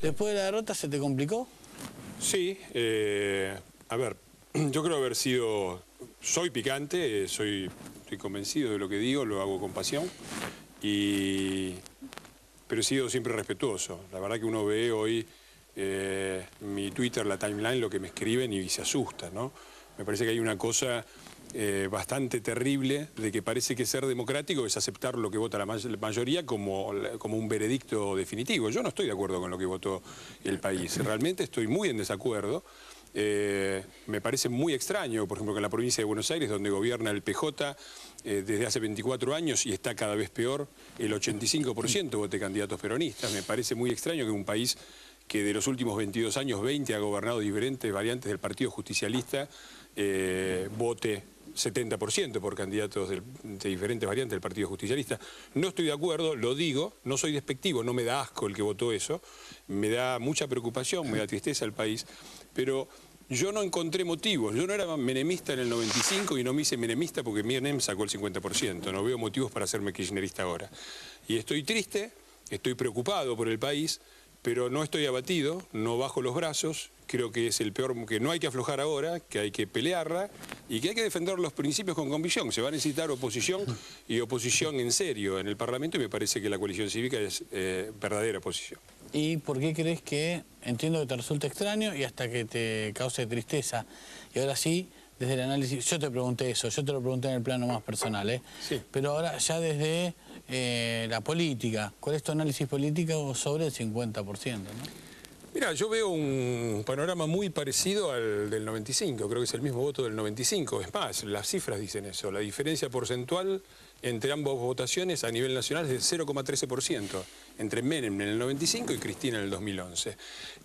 ¿Después de la derrota se te complicó? Sí, a ver, yo creo haber sido... Soy picante, estoy convencido de lo que digo, lo hago con pasión, pero he sido siempre respetuoso. La verdad que uno ve hoy mi Twitter, la timeline, lo que me escriben y se asusta, ¿no? Me parece que hay una cosa bastante terrible de que parece que ser democrático es aceptar lo que vota la mayoría como un veredicto definitivo. Yo no estoy de acuerdo con lo que votó el país, realmente estoy muy en desacuerdo. Me parece muy extraño, por ejemplo, que en la provincia de Buenos Aires, donde gobierna el PJ desde hace 24 años y está cada vez peor, el 85% vote candidatos peronistas. Me parece muy extraño que un país que de los últimos 22 años, 20 ha gobernado diferentes variantes del Partido Justicialista, vote 70% por candidatos de diferentes variantes del Partido Justicialista. No estoy de acuerdo, lo digo, no soy despectivo, no me da asco el que votó eso, me da mucha preocupación, me da tristeza al país, pero yo no encontré motivos. Yo no era menemista en el 95 y no me hice menemista porque Menem sacó el 50%. No veo motivos para hacerme kirchnerista ahora. Y estoy triste, estoy preocupado por el país, pero no estoy abatido, no bajo los brazos. Creo que es el peor, que no hay que aflojar ahora, que hay que pelearla y que hay que defender los principios con convicción. Se va a necesitar oposición y oposición en serio en el Parlamento y me parece que la coalición cívica es verdadera oposición. ¿Y por qué crees que, entiendo que te resulta extraño y hasta que te cause tristeza? Y ahora sí, desde el análisis, yo te pregunté eso, yo te lo pregunté en el plano más personal, ¿eh? Sí. Pero ahora ya desde la política, ¿cuál es tu análisis político sobre el 50%? ¿no? Mira, yo veo un panorama muy parecido al del 95, creo que es el mismo voto del 95. Es más, las cifras dicen eso, la diferencia porcentual entre ambas votaciones a nivel nacional es de 0,13%, entre Menem en el 95 y Cristina en el 2011.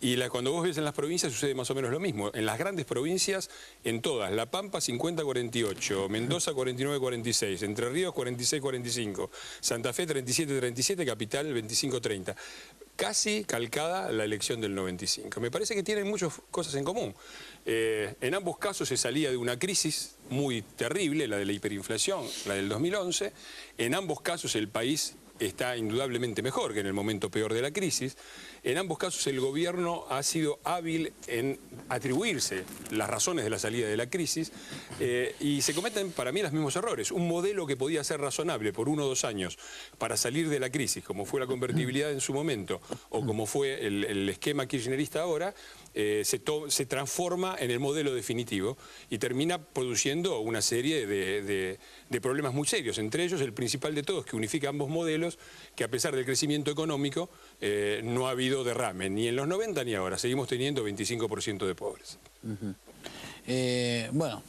Y cuando vos ves en las provincias sucede más o menos lo mismo. En las grandes provincias, en todas, La Pampa 50-48, Mendoza 49-46, Entre Ríos 46-45, Santa Fe 37-37, Capital 25-30. Casi calcada la elección del 95. Me parece que tienen muchas cosas en común. En ambos casos se salía de una crisis muy terrible, la de la hiperinflación, la del 2011. En ambos casos el país está indudablemente mejor que en el momento peor de la crisis. En ambos casos el gobierno ha sido hábil en atribuirse las razones de la salida de la crisis y se cometen para mí los mismos errores. Un modelo que podía ser razonable por 1 o 2 años para salir de la crisis, como fue la convertibilidad en su momento o como fue el esquema kirchnerista ahora, se transforma en el modelo definitivo y termina produciendo una serie de problemas muy serios. Entre ellos, el principal de todos, que unifica ambos modelos, que a pesar del crecimiento económico, no ha habido derrame, ni en los 90 ni ahora. Seguimos teniendo 25% de pobres. Bueno,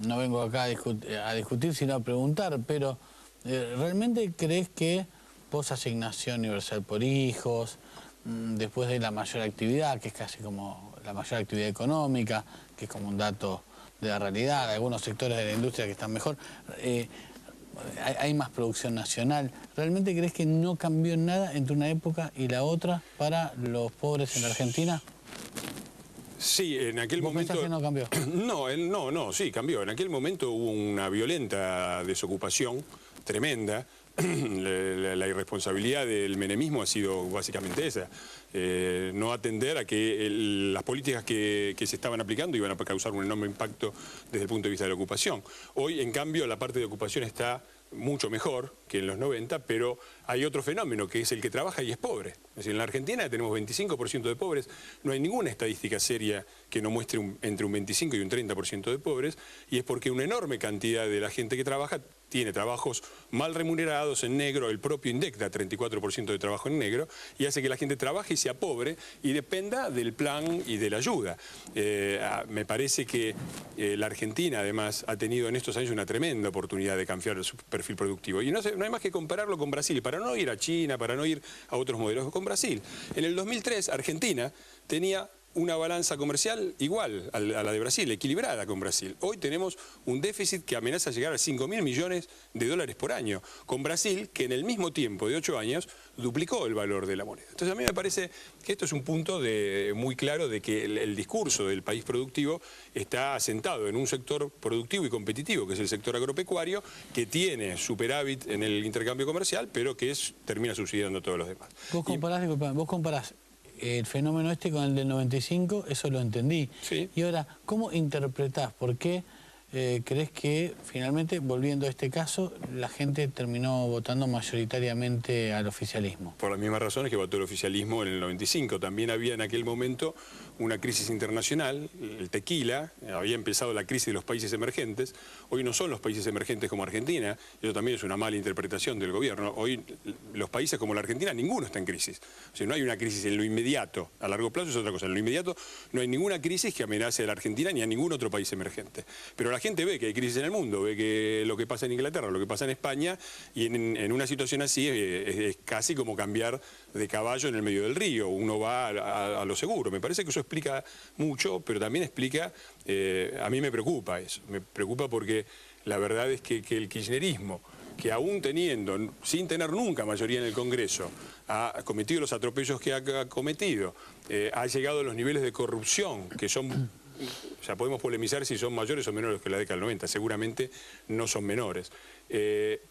no vengo acá a discutir, sino a preguntar, pero ¿realmente crees que posasignación universal por hijos, después de la mayor actividad, que es casi como la mayor actividad económica, que es como un dato de la realidad, de algunos sectores de la industria que están mejor, hay más producción nacional, ¿realmente crees que no cambió nada entre una época y la otra para los pobres en la Argentina? Sí, en aquel momento... ¿Vos pensás que no cambió? No, sí, cambió. En aquel momento hubo una violenta desocupación tremenda. La irresponsabilidad del menemismo ha sido básicamente esa. No atender a que las políticas que se estaban aplicando iban a causar un enorme impacto desde el punto de vista de la ocupación. Hoy, en cambio, la parte de ocupación está mucho mejor que en los 90, pero hay otro fenómeno que es el que trabaja y es pobre. Es decir, en la Argentina tenemos 25% de pobres, no hay ninguna estadística seria que no muestre entre un 25 y un 30% de pobres, y es porque una enorme cantidad de la gente que trabaja tiene trabajos mal remunerados en negro, el propio INDEC da 34% de trabajo en negro, y hace que la gente trabaje y sea pobre y dependa del plan y de la ayuda. Me parece que la Argentina, además, ha tenido en estos años una tremenda oportunidad de cambiar su perfil productivo. Y no hay más que compararlo con Brasil, para no ir a China, para no ir a otros modelos, con Brasil. En el 2003, Argentina tenía una balanza comercial igual a la de Brasil, equilibrada con Brasil. Hoy tenemos un déficit que amenaza llegar a 5.000 millones de dólares por año, con Brasil, que en el mismo tiempo de 8 años duplicó el valor de la moneda. Entonces a mí me parece que esto es un punto muy claro de que el discurso del país productivo está asentado en un sector productivo y competitivo, que es el sector agropecuario, que tiene superávit en el intercambio comercial, pero que termina subsidiando a todos los demás. Vos comparás el fenómeno este con el del 95, eso lo entendí. Sí. Y ahora, ¿cómo interpretás? ¿Por qué crees que finalmente, volviendo a este caso, la gente terminó votando mayoritariamente al oficialismo? Por las mismas razones que votó el oficialismo en el 95. También había en aquel momento una crisis internacional, el tequila, había empezado la crisis de los países emergentes. Hoy no son los países emergentes como Argentina, eso también es una mala interpretación del gobierno. Hoy los países como la Argentina, ninguno está en crisis. O sea, no hay una crisis en lo inmediato, a largo plazo es otra cosa. En lo inmediato no hay ninguna crisis que amenace a la Argentina ni a ningún otro país emergente. Pero la gente ve que hay crisis en el mundo, ve que lo que pasa en Inglaterra, lo que pasa en España, y en una situación así es casi como cambiar de caballo en el medio del río. Uno va a lo seguro. Me parece que eso explica mucho, pero también explica, a mí me preocupa eso. Me preocupa porque la verdad es que el kirchnerismo, que aún teniendo, sin tener nunca mayoría en el Congreso, ha cometido los atropellos que ha cometido, ha llegado a los niveles de corrupción que son... O sea, podemos polemizar si son mayores o menores que la década del 90, seguramente no son menores.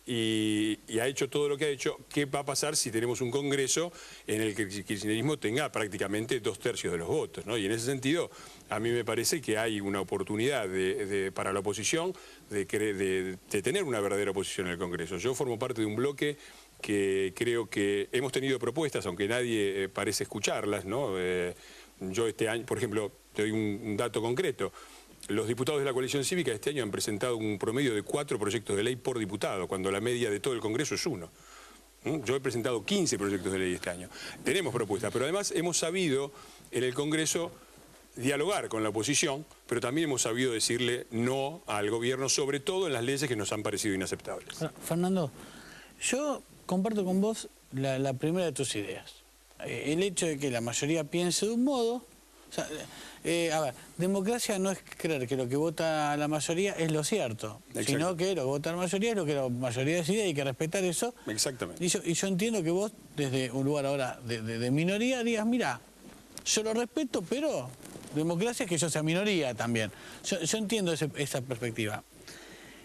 Y ha hecho todo lo que ha hecho. ¿Qué va a pasar si tenemos un Congreso en el que el kirchnerismo tenga prácticamente 2/3 de los votos, ¿no? Y en ese sentido, a mí me parece que hay una oportunidad para la oposición de tener una verdadera oposición en el Congreso. Yo formo parte de un bloque que creo que hemos tenido propuestas, aunque nadie parece escucharlas, ¿no? Yo este año, por ejemplo, te doy un dato concreto. Los diputados de la coalición cívica este año han presentado un promedio de 4 proyectos de ley por diputado, cuando la media de todo el Congreso es 1. Yo he presentado 15 proyectos de ley este año. Tenemos propuestas, pero además hemos sabido en el Congreso dialogar con la oposición, pero también hemos sabido decirle no al gobierno, sobre todo en las leyes que nos han parecido inaceptables. Fernando, yo comparto con vos la primera de tus ideas. El hecho de que la mayoría piense de un modo, o sea, a ver, democracia no es creer que lo que vota la mayoría es lo cierto, Exacto. sino que lo que vota la mayoría es lo que la mayoría decide y hay que respetar eso. Exactamente. Y yo entiendo que vos, desde un lugar ahora de minoría, digas, mira, yo lo respeto, pero democracia es que yo sea minoría también. Yo entiendo esa perspectiva.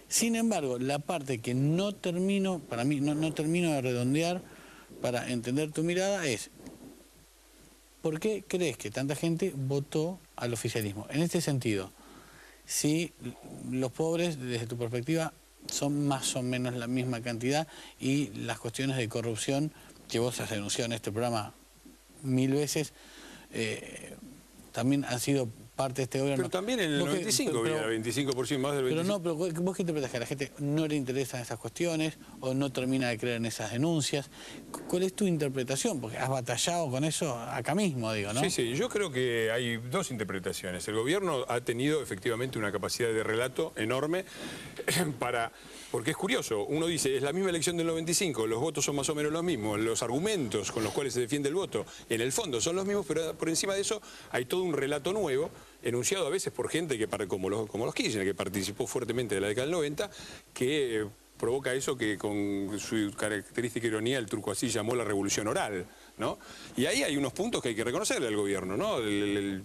Sin embargo, la parte que no termino, para mí, no termino de redondear para entender tu mirada es: ¿por qué crees que tanta gente votó al oficialismo? En este sentido, si los pobres, desde tu perspectiva, son más o menos la misma cantidad y las cuestiones de corrupción que vos has denunciado en este programa 1000 veces, también han sido parte de este gobierno. Pero también en el 95 había 25% más del 25%. Pero no, pero vos qué interpretás, que a la gente no le interesan esas cuestiones o no termina de creer en esas denuncias. ¿Cuál es tu interpretación? Porque has batallado con eso acá mismo, digo, ¿no? Sí, yo creo que hay dos interpretaciones. El gobierno ha tenido efectivamente una capacidad de relato enorme porque es curioso, uno dice, es la misma elección del 95, los votos son más o menos los mismos, los argumentos con los cuales se defiende el voto, en el fondo son los mismos, pero por encima de eso hay todo un relato nuevo, enunciado a veces por gente como los Kirchner, que participó fuertemente de la década del 90, que provoca eso que con su característica ironía el turco así llamó la revolución oral, ¿no? Y ahí hay unos puntos que hay que reconocerle al gobierno, ¿no?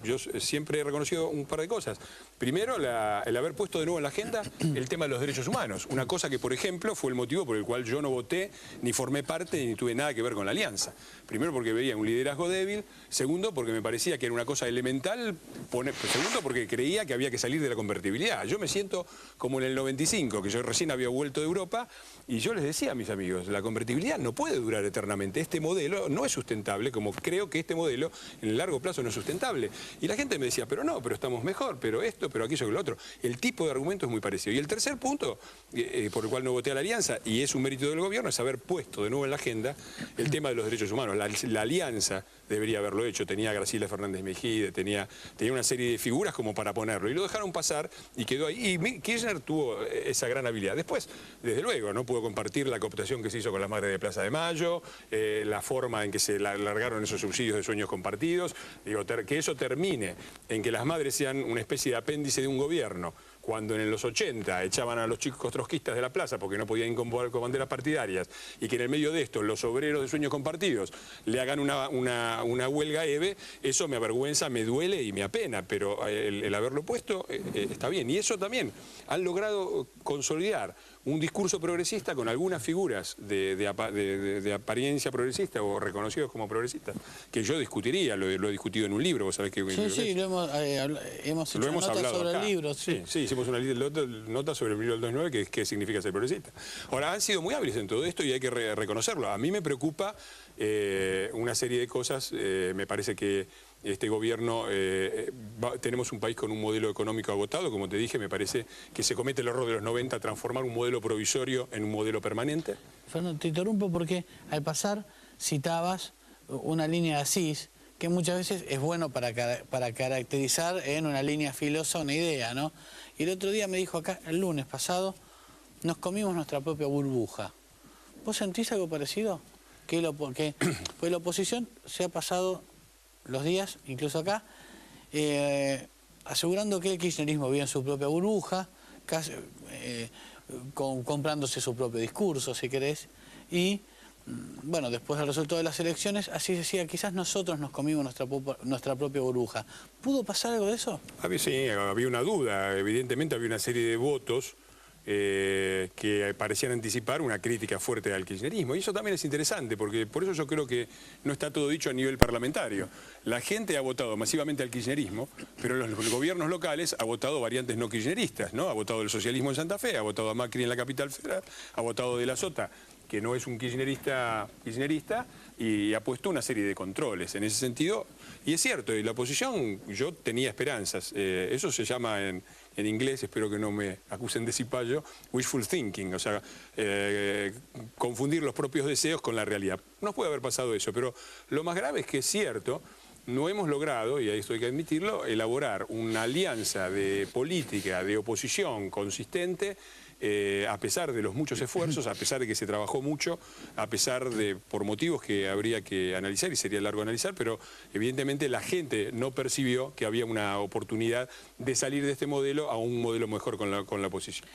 Yo siempre he reconocido un par de cosas. Primero, el haber puesto de nuevo en la agenda el tema de los derechos humanos. Una cosa que, por ejemplo, fue el motivo por el cual yo no voté, ni formé parte, ni tuve nada que ver con la alianza. Primero, porque veía un liderazgo débil. Segundo, porque me parecía que era una cosa elemental. Segundo, porque creía que había que salir de la convertibilidad. Yo me siento como en el 95, que yo recién había vuelto de Europa, y yo les decía a mis amigos, la convertibilidad no puede durar eternamente. Este modelo no es sustentable, como creo que este modelo en el largo plazo no es sustentable. Y la gente me decía, pero no, pero estamos mejor, pero esto, pero aquello, que lo otro. El tipo de argumento es muy parecido. Y el tercer punto, por el cual no voté a la alianza, y es un mérito del gobierno, es haber puesto de nuevo en la agenda el tema de los derechos humanos. La alianza debería haberlo hecho. Tenía a Graciela Fernández Mejide, tenía una serie de figuras como para ponerlo. Y lo dejaron pasar y quedó ahí. Y Kirchner tuvo esa gran habilidad. Después, desde luego, no pudo compartir la cooptación que se hizo con las madres de Plaza de Mayo, la forma en que se largaron esos subsidios de sueños compartidos. Digo, que eso termine en que las madres sean una especie de apéndice de un gobierno, cuando en los 80 echaban a los chicos trotskistas de la plaza porque no podían incorporar con banderas partidarias, y que en el medio de esto los obreros de sueños compartidos le hagan una huelga EVE, eso me avergüenza, me duele y me apena, pero el haberlo puesto está bien. Y eso también han logrado consolidar un discurso progresista con algunas figuras de apariencia progresista o reconocidos como progresistas, que yo discutiría, lo he discutido en un libro, vos sabés que... Sí, lo hemos hecho notas sobre el libro. Sí, hicimos una nota sobre el libro del 2009, qué significa ser progresista. Ahora, han sido muy hábiles en todo esto y hay que reconocerlo. A mí me preocupa una serie de cosas, me parece que este gobierno, tenemos un país con un modelo económico agotado, como te dije, me parece que se comete el error de los 90, transformar un modelo provisorio en un modelo permanente. Fernando, te interrumpo porque al pasar citabas una línea de Asís, que muchas veces es bueno para caracterizar en una línea filosa una idea, ¿no? Y el otro día me dijo acá, el lunes pasado, nos comimos nuestra propia burbuja. ¿Vos sentís algo parecido? Pues la oposición se ha pasado los días, incluso acá, asegurando que el kirchnerismo vive en su propia burbuja, casi, comprándose su propio discurso, si querés, y bueno, después del resultado de las elecciones, así decía, quizás nosotros nos comimos nuestra propia burbuja. ¿Pudo pasar algo de eso? Sí, había una duda, evidentemente había una serie de votos que parecían anticipar una crítica fuerte al kirchnerismo. Y eso también es interesante, porque por eso yo creo que no está todo dicho a nivel parlamentario. La gente ha votado masivamente al kirchnerismo, pero los gobiernos locales ha votado variantes no kirchneristas, ¿no? Ha votado el socialismo en Santa Fe, ha votado a Macri en la capital federal, ha votado de la Sota, que no es un kirchnerista, y ha puesto una serie de controles en ese sentido. Y es cierto, y la oposición, yo tenía esperanzas. Eso se llama en inglés, espero que no me acusen de cipayo, wishful thinking, o sea, confundir los propios deseos con la realidad. No puede haber pasado eso, pero lo más grave es que es cierto, no hemos logrado, y esto hay que admitirlo, elaborar una alianza de política, de oposición consistente, a pesar de los muchos esfuerzos, a pesar de que se trabajó mucho, a pesar de, por motivos que habría que analizar y sería largo analizar, pero evidentemente la gente no percibió que había una oportunidad de salir de este modelo a un modelo mejor con la oposición.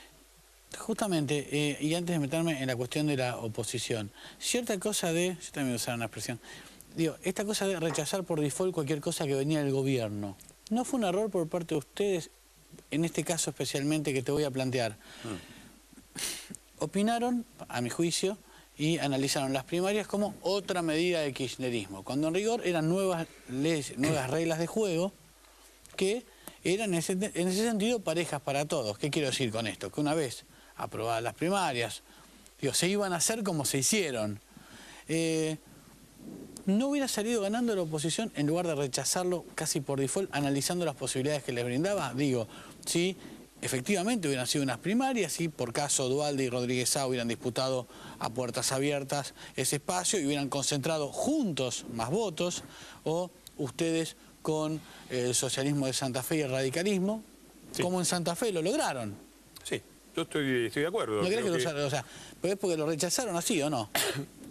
Justamente, y antes de meterme en la cuestión de la oposición, cierta cosa de, yo también voy a usar una expresión, digo, esta cosa de rechazar por default cualquier cosa que venía del gobierno, ¿no fue un error por parte de ustedes, en este caso especialmente que te voy a plantear? Opinaron, a mi juicio, y analizaron las primarias como otra medida de kirchnerismo, cuando en rigor eran nuevas leyes, nuevas reglas de juego que eran en ese sentido parejas para todos. ¿Qué quiero decir con esto? Que una vez aprobadas las primarias, digo, se iban a hacer como se hicieron. ¿No hubiera salido ganando la oposición en lugar de rechazarlo casi por default, analizando las posibilidades que les brindaba? Digo, sí. Efectivamente hubieran sido unas primarias, si por caso Duhalde y Rodríguez Sá hubieran disputado a puertas abiertas ese espacio y hubieran concentrado juntos más votos, o ustedes con el socialismo de Santa Fe y el radicalismo, sí, como en Santa Fe lo lograron. Sí, yo estoy de acuerdo. ¿No crees que lo usaron? O sea, ¿pero es porque lo rechazaron así o no?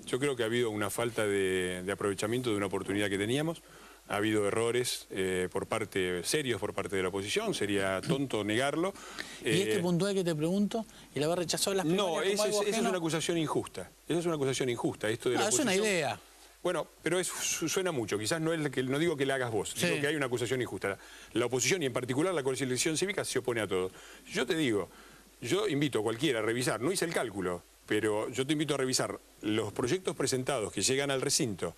Yo creo que ha habido una falta de aprovechamiento de una oportunidad que teníamos. Ha habido errores serios por parte de la oposición, sería tonto negarlo. ¿Y este puntual que te pregunto, el haber rechazado las primarias? No, esa es una acusación injusta. Esa es una acusación injusta. Esto de la oposición, es una idea. Bueno, pero suena mucho. Quizás no digo que la hagas vos, sí, digo que hay una acusación injusta. La oposición, y en particular la coalición cívica, se opone a todo. Yo te digo, yo invito a cualquiera a revisar, no hice el cálculo, pero yo te invito a revisar los proyectos presentados que llegan al recinto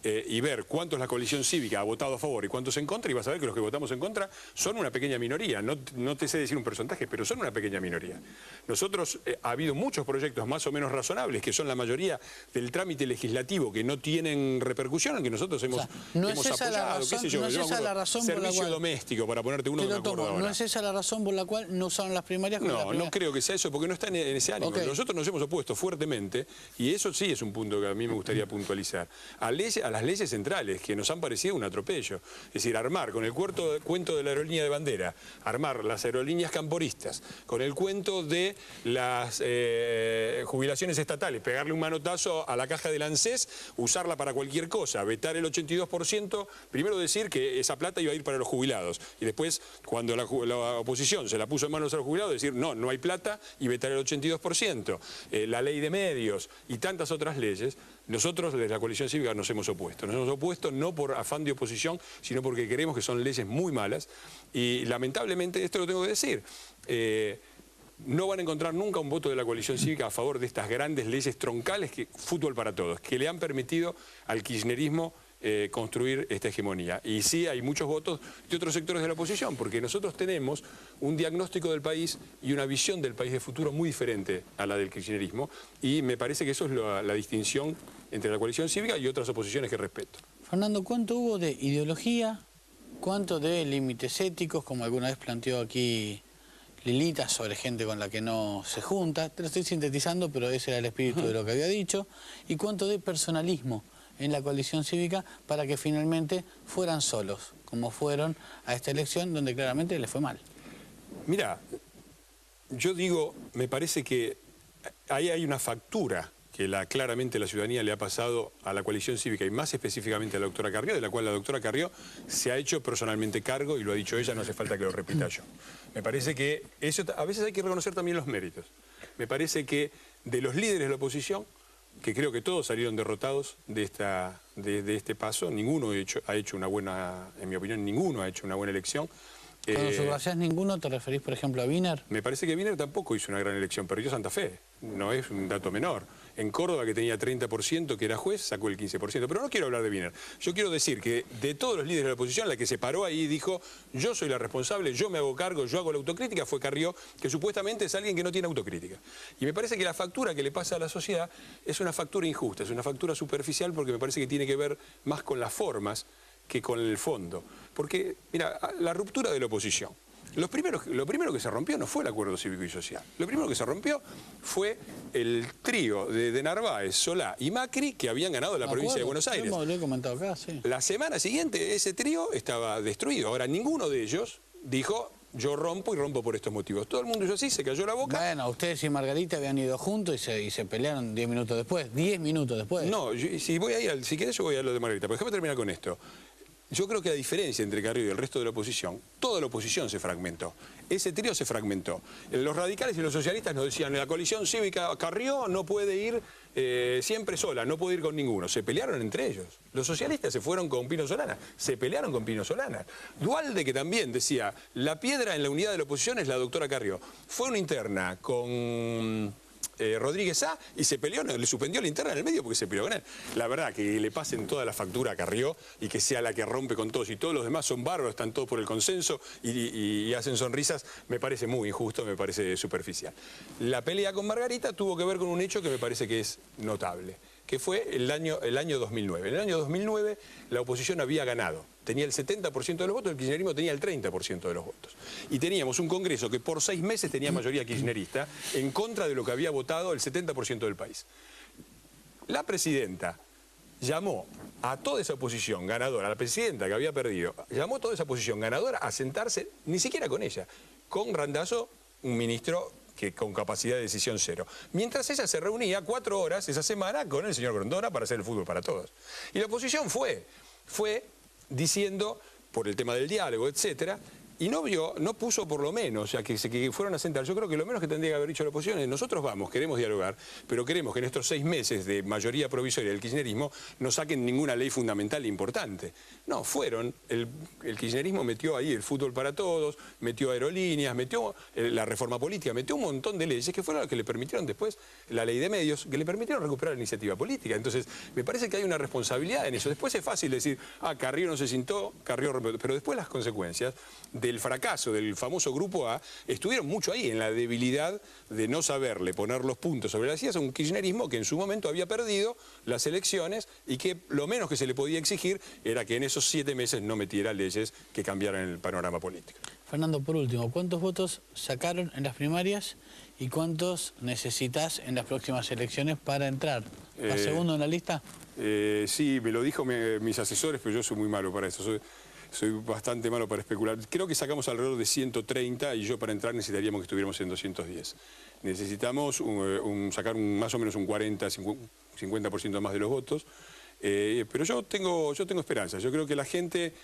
y ver cuántos la coalición cívica ha votado a favor y cuántos en contra, y vas a ver que los que votamos en contra son una pequeña minoría. No te sé decir un porcentaje, pero son una pequeña minoría. Nosotros, ha habido muchos proyectos más o menos razonables, que son la mayoría del trámite legislativo, que no tienen repercusión, que nosotros hemos apoyado, qué sé yo, no es esa la razón por la cual, servicio doméstico, para ponerte uno que me acuerdo ahora. ¿No es esa la razón por la cual no usaron las primarias? No creo que sea eso, porque no está en ese ánimo. Nosotros nos hemos opuesto fuertemente, y eso sí es un punto que a mí me gustaría puntualizar, a las leyes centrales, que nos han parecido un atropello. Es decir, armar con el cuento de la aerolínea de bandera, armar las aerolíneas camporistas, con el cuento de las jubilaciones estatales, pegarle un manotazo a la caja del ANSES, usarla para cualquier cosa, vetar el 82%, primero decir que esa plata iba a ir para los jubilados, y después, cuando la oposición se la puso en manos a los jubilados, decir no hay plata, y vetar el 82%. La ley de medios y tantas otras leyes. Nosotros desde la coalición cívica nos hemos opuesto. Nos hemos opuesto no por afán de oposición, sino porque creemos que son leyes muy malas. Y lamentablemente, esto lo tengo que decir, no van a encontrar nunca un voto de la coalición cívica a favor de estas grandes leyes troncales, fútbol para todos, que le han permitido al kirchnerismo construir esta hegemonía. Y sí hay muchos votos de otros sectores de la oposición, porque nosotros tenemos un diagnóstico del país y una visión del país de futuro muy diferente a la del kirchnerismo, y me parece que eso es la distinción entre la coalición cívica y otras oposiciones que respeto. Fernando, ¿cuánto hubo de ideología, cuánto de límites éticos, como alguna vez planteó aquí Lilita, sobre gente con la que no se junta? Te lo estoy sintetizando, pero ese era el espíritu de lo que había dicho. ¿Y cuánto de personalismo en la coalición cívica para que finalmente fueran solos, como fueron a esta elección donde claramente les fue mal? Mira, yo digo, me parece que ahí hay una factura que claramente la ciudadanía le ha pasado a la coalición cívica y más específicamente a la doctora Carrió, de la cual la doctora Carrió se ha hecho personalmente cargo y lo ha dicho ella, no hace falta que lo repita yo. Me parece que eso, a veces hay que reconocer también los méritos. Me parece que de los líderes de la oposición, que creo que todos salieron derrotados de este paso, ninguno ha hecho una buena, en mi opinión, ninguno ha hecho una buena elección. Cuando subrayás ninguno, ¿te referís, por ejemplo, a Wiener? Me parece que Wiener tampoco hizo una gran elección, perdió Santa Fe, no es un dato menor. En Córdoba, que tenía 30%, que era juez, sacó el 15%. Pero no quiero hablar de Wiener. Yo quiero decir que de todos los líderes de la oposición, la que se paró ahí y dijo, yo soy la responsable, yo me hago cargo, yo hago la autocrítica, fue Carrió, que supuestamente es alguien que no tiene autocrítica. Y me parece que la factura que le pasa a la sociedad es una factura injusta, es una factura superficial, porque me parece que tiene que ver más con las formas que con el fondo. Porque, mira, la ruptura de la oposición. Lo primero que se rompió no fue el acuerdo cívico y social. Lo primero que se rompió fue el trío de Narváez, Solá y Macri, que habían ganado la provincia de Buenos Aires. Lo he comentado acá, sí. La semana siguiente ese trío estaba destruido. Ahora, ninguno de ellos dijo, yo rompo y rompo por estos motivos. Todo el mundo hizo así, se cayó la boca. Bueno, ustedes y Margarita habían ido juntos y se pelearon 10 minutos después. 10 minutos después. No, si querés yo voy a lo de Margarita, pero déjame terminar con esto. Yo creo que la diferencia entre Carrió y el resto de la oposición, toda la oposición se fragmentó. Ese trío se fragmentó. Los radicales y los socialistas nos decían, la coalición cívica Carrió no puede ir siempre sola, no puede ir con ninguno. Se pelearon entre ellos. Los socialistas se fueron con Pino Solana, se pelearon con Pino Solana. Duhalde, que también decía, la piedra en la unidad de la oposición es la doctora Carrió. Fue una interna con Rodríguez A y se peleó, le suspendió la interna en el medio porque se peleó con él. La verdad, que le pasen toda la factura a Carrió y que sea la que rompe con todos y todos los demás son bárbaros, están todos por el consenso y hacen sonrisas, me parece muy injusto, me parece superficial. La pelea con Margarita tuvo que ver con un hecho que me parece que es notable, que fue el año 2009. En el año 2009 la oposición había ganado. Tenía el 70% de los votos, el kirchnerismo tenía el 30% de los votos. Y teníamos un Congreso que por 6 meses tenía mayoría kirchnerista en contra de lo que había votado el 70% del país. La presidenta llamó a toda esa oposición ganadora, a la presidenta que había perdido, llamó a toda esa oposición ganadora a sentarse, ni siquiera con ella, con Randazzo, un ministro que con capacidad de decisión cero. Mientras ella se reunía 4 horas esa semana con el señor Grondona para hacer el fútbol para todos. Y la oposición fue diciendo, por el tema del diálogo, etcétera, y no puso por lo menos, o sea, que fueron a sentar. Yo creo que lo menos que tendría que haber dicho la oposición es, nosotros queremos dialogar, pero queremos que en estos 6 meses de mayoría provisoria del kirchnerismo no saquen ninguna ley fundamental importante. No, el kirchnerismo metió ahí el fútbol para todos, metió aerolíneas, metió la reforma política, metió un montón de leyes que fueron las que le permitieron después, la ley de medios, que le permitieron recuperar la iniciativa política. Entonces, me parece que hay una responsabilidad en eso. Después es fácil decir, Carrió no se sintó, Carrió rompió, pero después las consecuencias del fracaso del famoso Grupo A estuvieron mucho ahí, en la debilidad de no saberle poner los puntos sobre las sillas a un kirchnerismo que en su momento había perdido las elecciones y que lo menos que se le podía exigir era que en esos 7 meses no metiera leyes que cambiaran el panorama político. Fernando, por último, ¿cuántos votos sacaron en las primarias y cuántos necesitas en las próximas elecciones para entrar? ¿Vas segundo en la lista? Sí, me lo dijo mis asesores, pero yo soy muy malo para eso. Soy bastante malo para especular. Creo que sacamos alrededor de 130 y yo para entrar necesitaríamos que estuviéramos en 210. Necesitamos sacar más o menos un 40-50% más de los votos. Pero yo tengo esperanza. Yo creo que la gente,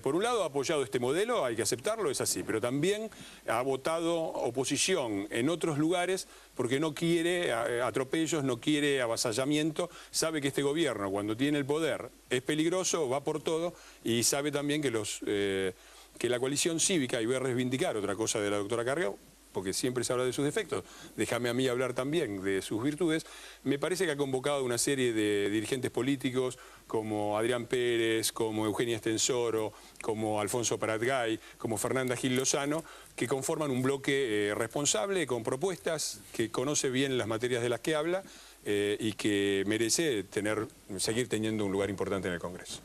por un lado, ha apoyado este modelo, hay que aceptarlo, es así, pero también ha votado oposición en otros lugares porque no quiere atropellos, no quiere avasallamiento, sabe que este gobierno, cuando tiene el poder, es peligroso, va por todo, y sabe también que la coalición cívica, y voy a reivindicar otra cosa de la doctora Carrió, porque siempre se habla de sus defectos, déjame a mí hablar también de sus virtudes, me parece que ha convocado una serie de dirigentes políticos como Adrián Pérez, como Eugenia Estensoro, como Alfonso Pratgay, como Fernanda Gil Lozano, que conforman un bloque responsable, con propuestas, que conoce bien las materias de las que habla y que merece seguir teniendo un lugar importante en el Congreso.